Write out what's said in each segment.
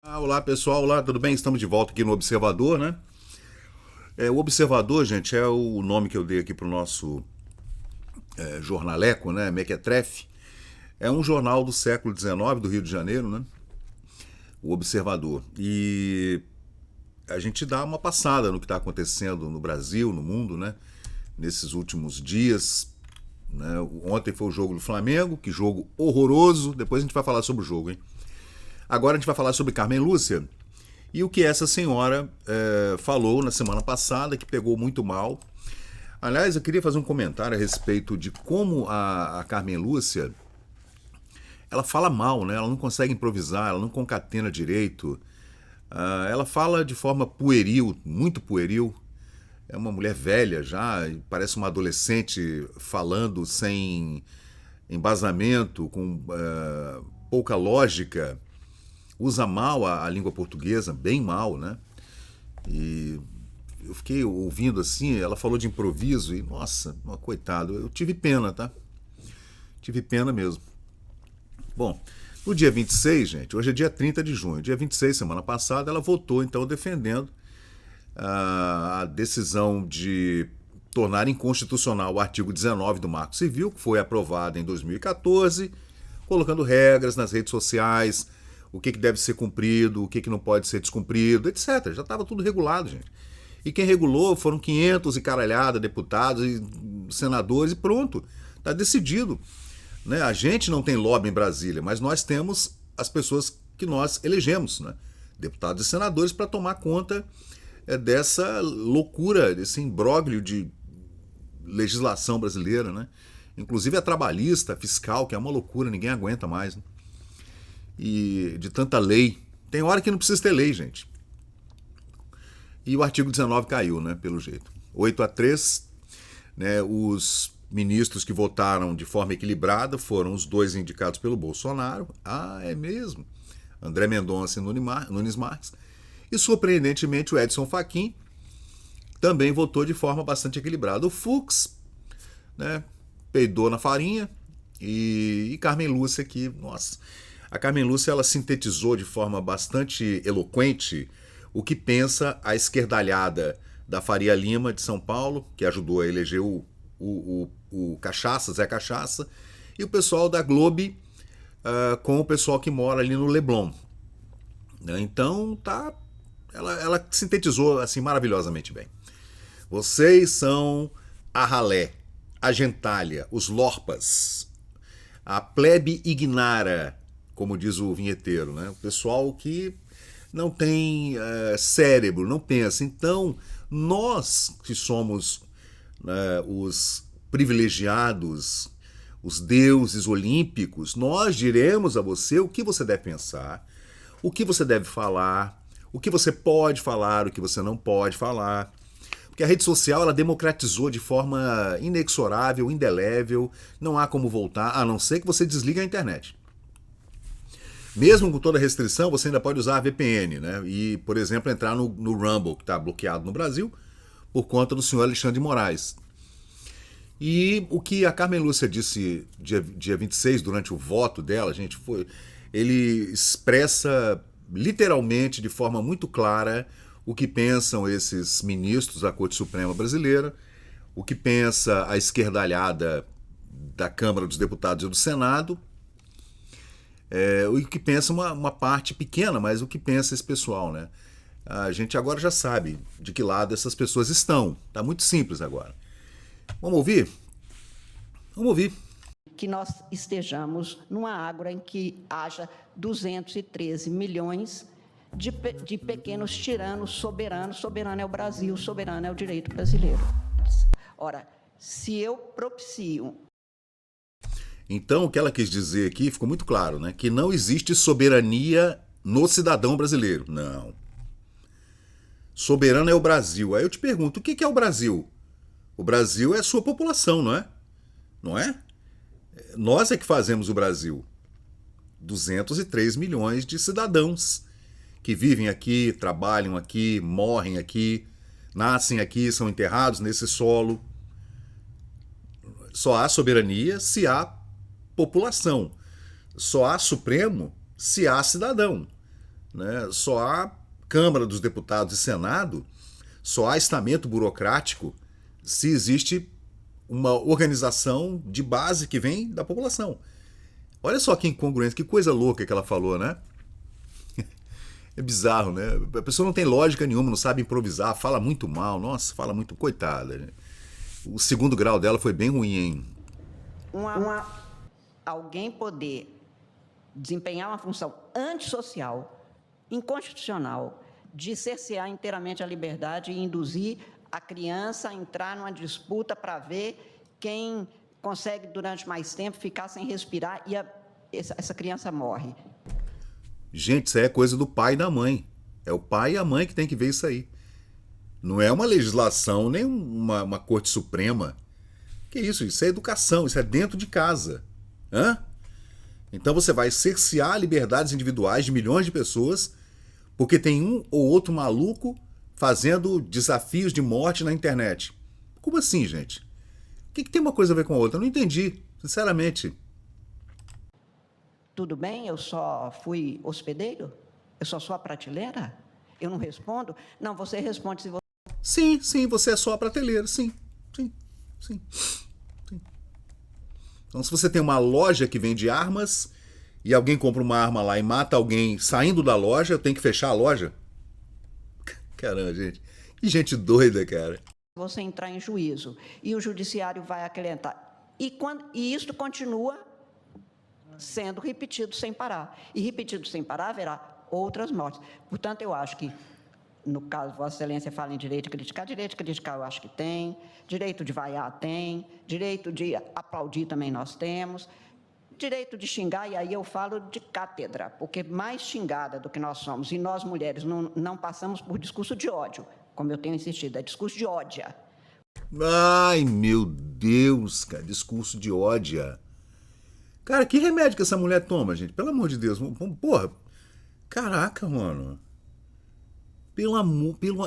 Olá pessoal, olá, tudo bem? Estamos de volta aqui no Observador, né? O Observador, gente, é o nome que eu dei aqui para o nosso jornaleco, né? Mequetrefe. É um jornal do século XIX, do Rio de Janeiro, né? O Observador. E a gente dá uma passada no que está acontecendo no Brasil, no mundo, né? Nesses últimos dias, né? Ontem foi o jogo do Flamengo, que jogo horroroso. Depois a gente vai falar sobre o jogo, hein? Agora a gente vai falar sobre Carmen Lúcia e o que essa senhora falou na semana passada, que pegou muito mal. Aliás, eu queria fazer um comentário a respeito de como a Carmen Lúcia ela fala mal, né? Ela não consegue improvisar, ela não concatena direito. Ela fala de forma pueril, muito pueril. É uma mulher velha já, parece uma adolescente falando sem embasamento, com pouca lógica. Usa mal a língua portuguesa, bem mal, né? E eu fiquei ouvindo assim, ela falou de improviso e, nossa, coitado, eu tive pena, tá? Tive pena mesmo. Bom, no dia 26, gente, hoje é dia 30 de junho, dia 26, semana passada, ela votou então defendendo a decisão de tornar inconstitucional o artigo 19 do Marco Civil, que foi aprovado em 2014, colocando regras nas redes sociais, o que deve ser cumprido, o que não pode ser descumprido, etc. Já estava tudo regulado, gente. E quem regulou foram 500 e caralhada deputados e senadores e pronto. Está decidido. Né? A gente não tem lobby em Brasília, mas nós temos as pessoas que nós elegemos, né? Deputados e senadores, para tomar conta dessa loucura, desse imbróglio de legislação brasileira, né? Inclusive a trabalhista, a fiscal, que é uma loucura, ninguém aguenta mais. Né? E de tanta lei. Tem hora que não precisa ter lei, gente. E o artigo 19 caiu, né, pelo jeito. 8-3, né, os ministros que votaram de forma equilibrada foram os dois indicados pelo Bolsonaro. Ah, é mesmo? André Mendonça e Nunes Marques. E, surpreendentemente, o Edson Fachin também votou de forma bastante equilibrada. O Fux, né, peidou na farinha. E Carmen Lúcia aqui, nossa. A Carmen Lúcia ela sintetizou de forma bastante eloquente o que pensa a esquerdalhada da Faria Lima de São Paulo, que ajudou a eleger o Cachaça, Zé Cachaça, e o pessoal da Globo com o pessoal que mora ali no Leblon. Então, tá, ela sintetizou assim maravilhosamente bem. Vocês são a ralé, a gentalha, os lorpas, a plebe ignara, como diz o vinheteiro, né? O pessoal que não tem cérebro, não pensa. Então, nós que somos os privilegiados, os deuses olímpicos, nós diremos a você o que você deve pensar, o que você deve falar, o que você pode falar, o que você não pode falar. Porque a rede social ela democratizou de forma inexorável, indelével, não há como voltar, a não ser que você desligue a internet. Mesmo com toda a restrição, você ainda pode usar a VPN, né? E, por exemplo, entrar no Rumble, que está bloqueado no Brasil, por conta do senhor Alexandre de Moraes. E o que a Carmen Lúcia disse dia 26, durante o voto dela, gente, ele expressa literalmente, de forma muito clara, o que pensam esses ministros da Corte Suprema Brasileira, o que pensa a esquerdalhada da Câmara dos Deputados e do Senado, o que pensa uma parte pequena, mas o que pensa esse pessoal, né? A gente agora já sabe de que lado essas pessoas estão. Tá muito simples agora. Vamos ouvir? Vamos ouvir. Que nós estejamos numa ágora em que haja 213 milhões de pequenos tiranos soberanos. Soberano é o Brasil, soberano é o direito brasileiro. Ora, se eu propicio... Então, o que ela quis dizer aqui ficou muito claro, né? Que não existe soberania no cidadão brasileiro. Não. Soberano é o Brasil. Aí eu te pergunto, o que é o Brasil? O Brasil é a sua população, não é? Não é? Nós é que fazemos o Brasil. 203 milhões de cidadãos que vivem aqui, trabalham aqui, morrem aqui, nascem aqui, são enterrados nesse solo. Só há soberania se há população. Só há Supremo se há cidadão. né? Só há Câmara dos Deputados e Senado, só há estamento burocrático se existe uma organização de base que vem da população. Olha só que incongruência, que coisa louca que ela falou, né? É bizarro, né? A pessoa não tem lógica nenhuma, não sabe improvisar, fala muito mal, nossa, fala muito, coitada. Né? O segundo grau dela foi bem ruim, hein? Alguém poder desempenhar uma função antissocial, inconstitucional, de cercear inteiramente a liberdade e induzir a criança a entrar numa disputa para ver quem consegue, durante mais tempo, ficar sem respirar e essa criança morre. Gente, isso aí é coisa do pai e da mãe. É o pai e a mãe que tem que ver isso aí. Não é uma legislação, nem uma Corte Suprema. Que isso? Isso é educação, isso é dentro de casa. Hã? Então você vai cercear liberdades individuais de milhões de pessoas porque tem um ou outro maluco fazendo desafios de morte na internet. Como assim, gente? O que tem uma coisa a ver com a outra? Eu não entendi, sinceramente. Tudo bem, eu só fui hospedeiro? Eu só sou a prateleira? Eu não respondo? Não, você responde se você... Sim, você é só a prateleira, sim. Então se você tem uma loja que vende armas e alguém compra uma arma lá e mata alguém saindo da loja, eu tenho que fechar a loja? Caramba, gente. Que gente doida, cara. Você entrar em juízo e o judiciário vai acrescentar. E isso continua sendo repetido sem parar. E repetido sem parar, haverá outras mortes. Portanto, eu acho que, no caso, Vossa Excelência fala em direito de criticar eu acho que tem, direito de vaiar tem, direito de aplaudir também nós temos, direito de xingar, e aí eu falo de cátedra, porque mais xingada do que nós somos, e nós mulheres não passamos por discurso de ódio, como eu tenho insistido, é discurso de ódio. Ai, meu Deus, cara, discurso de ódio. Cara, que remédio que essa mulher toma, gente? Pelo amor de Deus. Porra, caraca, mano.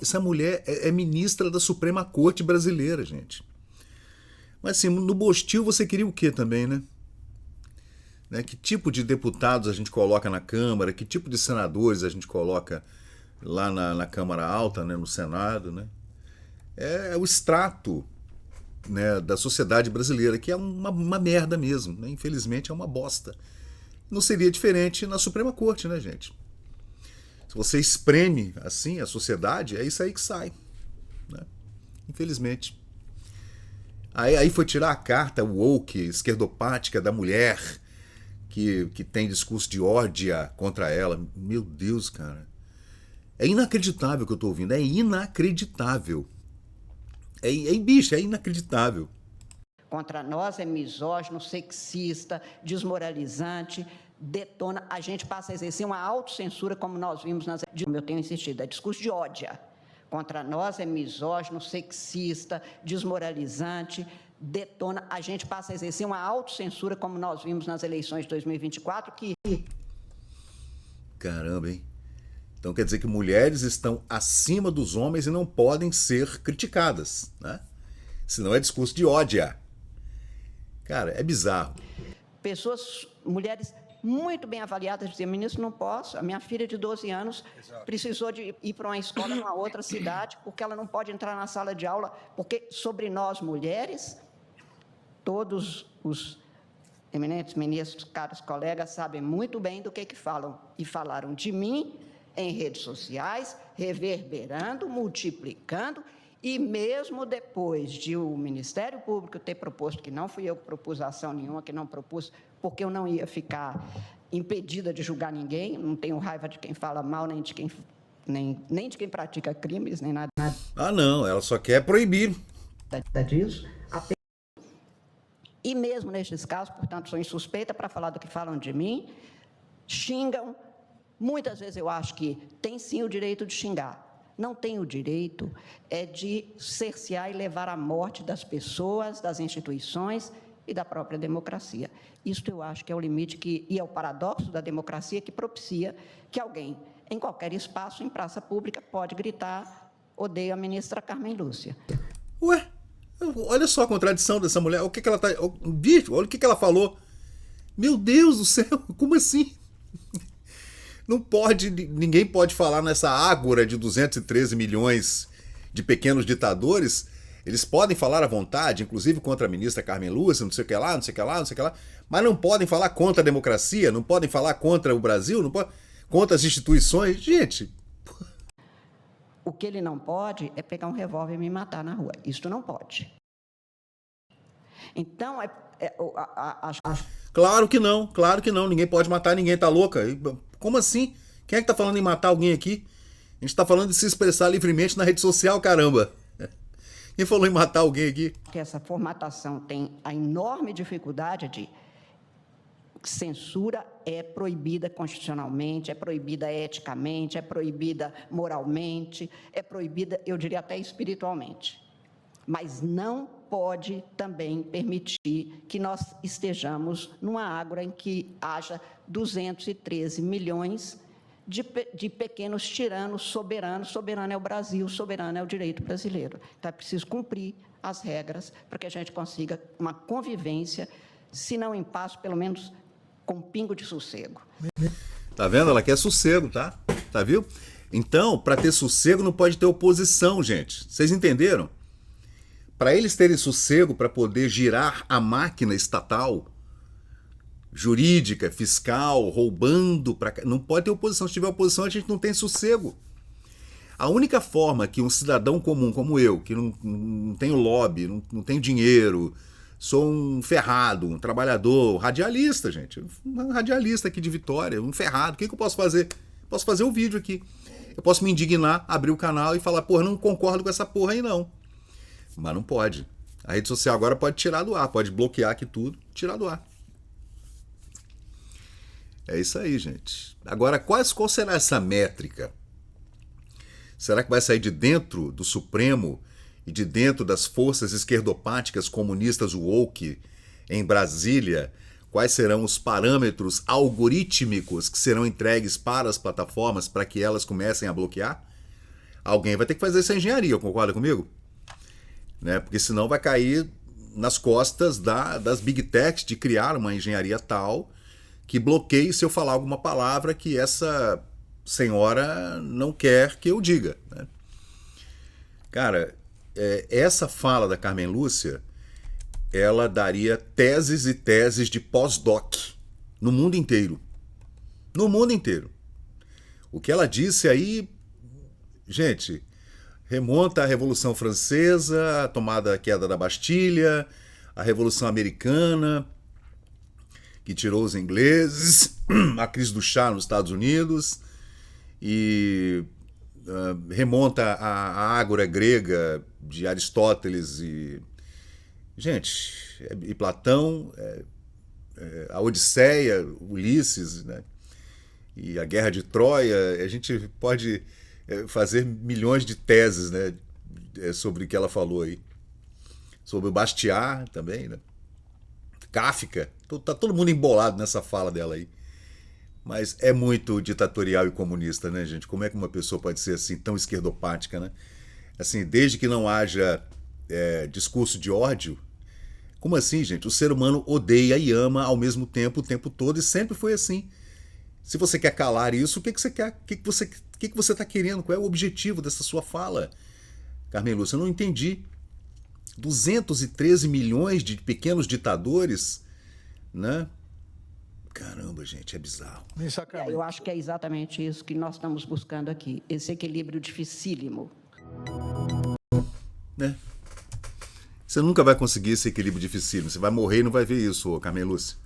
Essa mulher é ministra da Suprema Corte Brasileira, gente. Mas assim, no Bostil você queria o quê também, né? Que tipo de deputados a gente coloca na Câmara, que tipo de senadores a gente coloca lá na Câmara Alta, né, no Senado, né? É o extrato, né, da sociedade brasileira, que é uma merda mesmo, né? Infelizmente é uma bosta. Não seria diferente na Suprema Corte, né, gente? Se você espreme assim a sociedade, é isso aí que sai, né? Infelizmente. Aí foi tirar a carta woke, esquerdopática da mulher que tem discurso de ódio contra ela. Meu Deus, cara. É inacreditável o que eu tô ouvindo, é inacreditável. Bicho, é inacreditável. Contra nós é misógino, sexista, desmoralizante, detona. A gente passa a exercer uma autocensura, como nós vimos como eu tenho insistido, é discurso de ódio. Contra nós é misógino, sexista, desmoralizante, detona. A gente passa a exercer uma autocensura, como nós vimos nas eleições de 2024, que... Caramba, hein? Então quer dizer que mulheres estão acima dos homens e não podem ser criticadas, né? Senão é discurso de ódio. Cara, é bizarro. Mulheres muito bem avaliadas, diziam, ministro, não posso, a minha filha de 12 anos precisou de ir para uma escola numa outra cidade, porque ela não pode entrar na sala de aula, porque sobre nós mulheres, todos os eminentes ministros, caros colegas, sabem muito bem do que falam, e falaram de mim em redes sociais, reverberando, multiplicando, e mesmo depois de o Ministério Público ter proposto, que não fui eu que propus ação nenhuma, que não propus, porque eu não ia ficar impedida de julgar ninguém, não tenho raiva de quem fala mal, nem de quem pratica crimes, nem nada. Ah, não, ela só quer proibir. Disso. E mesmo nestes casos, portanto, sou insuspeita para falar do que falam de mim, xingam. Muitas vezes eu acho que tem sim o direito de xingar. Não tem o direito de cercear e levar à morte das pessoas, das instituições e da própria democracia. Isto eu acho que é o limite e é o paradoxo da democracia que propicia que alguém, em qualquer espaço, em praça pública, pode gritar: odeio a ministra Carmen Lúcia. Ué, olha só a contradição dessa mulher. O que ela tá... Bicho, olha o que ela falou. Meu Deus do céu, como assim? Não pode, ninguém pode falar nessa ágora de 213 milhões de pequenos ditadores. Eles podem falar à vontade, inclusive contra a ministra Carmen Lúcia, não sei o que lá, não sei o que lá, não sei o que lá, mas não podem falar contra a democracia, não podem falar contra o Brasil, não podem, contra as instituições. Gente, O que ele não pode é pegar um revólver e me matar na rua. Isso não pode. Então, claro que não, ninguém pode matar ninguém, tá louca? Como assim? Quem é que tá falando em matar alguém aqui? A gente tá falando de se expressar livremente na rede social, caramba. Quem falou em matar alguém aqui? que essa formatação tem a enorme dificuldade de censura é proibida constitucionalmente, é proibida eticamente, é proibida moralmente, é proibida, eu diria até espiritualmente. Mas não pode também permitir que nós estejamos numa ágora em que haja 213 milhões de pequenos tiranos soberanos. Soberano é o Brasil, soberano é o direito brasileiro. Então, é preciso cumprir as regras para que a gente consiga uma convivência, se não em paz, pelo menos com um pingo de sossego. Tá vendo? Ela quer sossego, tá? Tá, viu? Então, para ter sossego não pode ter oposição, gente. Vocês entenderam? Para eles terem sossego, para poder girar a máquina estatal, jurídica, fiscal, roubando, não pode ter oposição. Se tiver oposição, a gente não tem sossego. A única forma que um cidadão comum como eu, que não tenho lobby, não tenho dinheiro, sou um ferrado, um trabalhador, radialista, gente, um radialista aqui de Vitória, um ferrado, o que eu posso fazer? Posso fazer um vídeo aqui. Eu posso me indignar, abrir o canal e falar, porra, não concordo com essa porra aí não. Mas não pode. A rede social agora pode tirar do ar, pode bloquear aqui tudo, tirar do ar. É isso aí, gente. Agora, qual será essa métrica? Será que vai sair de dentro do Supremo e de dentro das forças esquerdopáticas comunistas woke em Brasília? Quais serão os parâmetros algorítmicos que serão entregues para as plataformas para que elas comecem a bloquear? Alguém vai ter que fazer essa engenharia, concorda comigo? Né? Porque senão vai cair nas costas das big techs de criar uma engenharia tal que bloqueie se eu falar alguma palavra que essa senhora não quer que eu diga. Né? Cara, essa fala da Carmen Lúcia, ela daria teses e teses de pós-doc no mundo inteiro. No mundo inteiro. O que ela disse aí, gente, remonta à Revolução Francesa, a queda da Bastilha, a Revolução Americana, que tirou os ingleses, a crise do chá nos Estados Unidos, e remonta à ágora grega de Aristóteles e Platão, a Odisseia, Ulisses, né? E a Guerra de Troia. A gente pode fazer milhões de teses, né, sobre o que ela falou aí. Sobre o Bastiat também, né? Kafka. Tá todo mundo embolado nessa fala dela aí. Mas é muito ditatorial e comunista, né, gente? Como é que uma pessoa pode ser assim, tão esquerdopática, né? Assim, desde que não haja discurso de ódio. Como assim, gente? O ser humano odeia e ama ao mesmo tempo, o tempo todo, e sempre foi assim. Se você quer calar isso, o que você quer? O que você está querendo? Qual é o objetivo dessa sua fala? Carmen Lúcia, eu não entendi. 213 milhões de pequenos ditadores, né? Caramba, gente, é bizarro. Eu acho que é exatamente isso que nós estamos buscando aqui, esse equilíbrio dificílimo. Né? Você nunca vai conseguir esse equilíbrio dificílimo. Você vai morrer e não vai ver isso, Carmen Lúcia.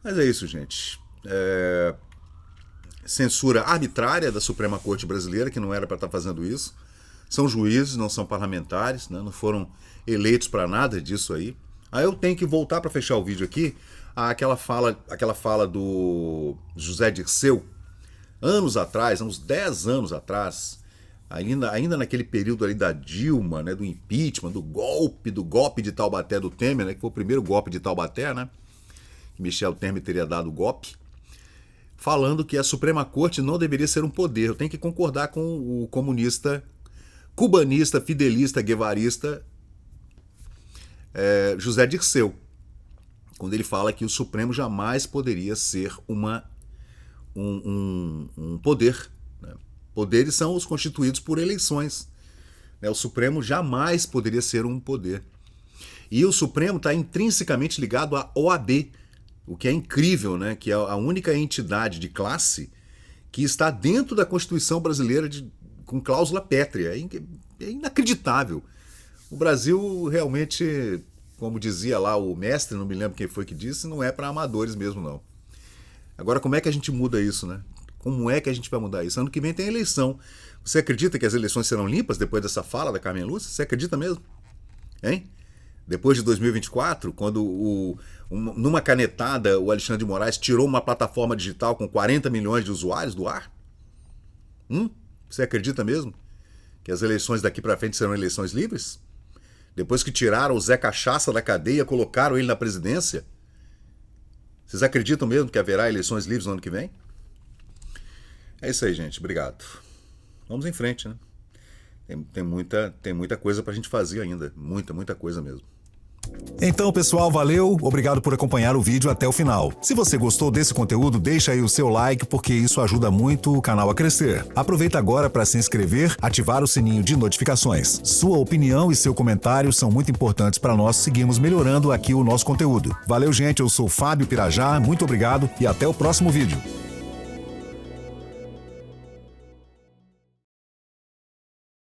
Mas é isso, gente. Censura arbitrária da Suprema Corte Brasileira, que não era para estar fazendo isso. São juízes, não são parlamentares, né? Não foram eleitos para nada disso aí. Aí eu tenho que voltar para fechar o vídeo aqui àquela fala do José Dirceu, anos atrás, uns 10 anos atrás, ainda naquele período ali da Dilma, né, do impeachment, do golpe de Taubaté do Temer, né, que foi o primeiro golpe de Taubaté, né, que Michel Temer teria dado o golpe, falando que a Suprema Corte não deveria ser um poder. Eu tenho que concordar com o comunista, cubanista, fidelista, guevarista José Dirceu, quando ele fala que o Supremo jamais poderia ser um poder. Né? Poderes são os constituídos por eleições. Né? O Supremo jamais poderia ser um poder. E o Supremo está intrinsecamente ligado à OAB, o que é incrível, né? Que é a única entidade de classe que está dentro da Constituição brasileira com cláusula pétrea. É inacreditável. O Brasil realmente, como dizia lá o mestre, não me lembro quem foi que disse, não é para amadores mesmo, não. Agora, como é que a gente muda isso, né? Como é que a gente vai mudar isso? Ano que vem tem eleição. Você acredita que as eleições serão limpas depois dessa fala da Carmen Lúcia? Você acredita mesmo? Hein? Depois de 2024, quando numa canetada o Alexandre de Moraes tirou uma plataforma digital com 40 milhões de usuários do ar? Você acredita mesmo que as eleições daqui para frente serão eleições livres? Depois que tiraram o Zé Cachaça da cadeia, colocaram ele na presidência? Vocês acreditam mesmo que haverá eleições livres no ano que vem? É isso aí, gente. Obrigado. Vamos em frente, né? Tem muita coisa pra gente fazer ainda. Muita coisa mesmo. Então, pessoal, valeu, obrigado por acompanhar o vídeo até o final. Se você gostou desse conteúdo, deixa aí o seu like, porque isso ajuda muito o canal a crescer. Aproveita agora para se inscrever, ativar o sininho de notificações. Sua opinião e seu comentário são muito importantes para nós seguirmos melhorando aqui o nosso conteúdo. Valeu, gente, eu sou Fábio Pirajá, muito obrigado e até o próximo vídeo.